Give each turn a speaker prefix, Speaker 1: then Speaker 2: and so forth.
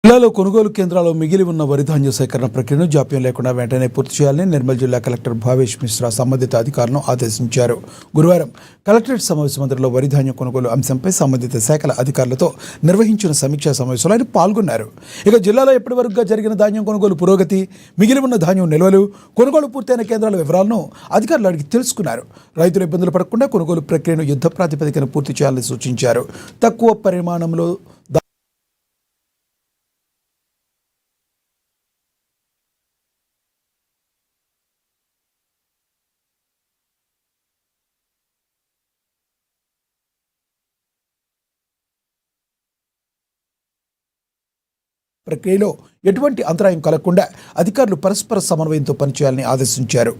Speaker 1: జిల్లాలో కొనుగోలు కేంద్రాల్లో మిగిలి ఉన్న వరి ధాన్య సేకరణ ప్రక్రియను జాప్యం లేకుండా వెంటనే పూర్తి చేయాలని నిర్మల్ జిల్లా కలెక్టర్ భావేష్ మిశ్రా సంబంధిత అధికారులను ఆదేశించారు. గురువారం కలెక్టరేట్ సమావేశ మందిరంలో వరి ధాన్యం కొనుగోలు అంశంపై సంబంధిత శాఖల అధికారులతో నిర్వహించిన సమీక్షా సమావేశంలో ఆయన పాల్గొన్నారు. ఇక జిల్లాలో ఎప్పటివరకుగా జరిగిన ధాన్యం కొనుగోలు పురోగతి, మిగిలి ఉన్న ధాన్యం నిల్వలు, కొనుగోలు పూర్తయిన కేంద్రాల వివరాలను అధికారులు అడిగి తెలుసుకున్నారు. రైతులు ఇబ్బందులు పడకుండా కొనుగోలు ప్రక్రియను యుద్ధ ప్రాతిపదికన పూర్తి చేయాలని సూచించారు. తక్కువ పరిమాణంలో ప్రక్రియలో ఎటువంటి అంతరాయం కలగకుండా అధికారులు పరస్పర సమన్వయంతో పనిచేయాలని ఆదేశించారు.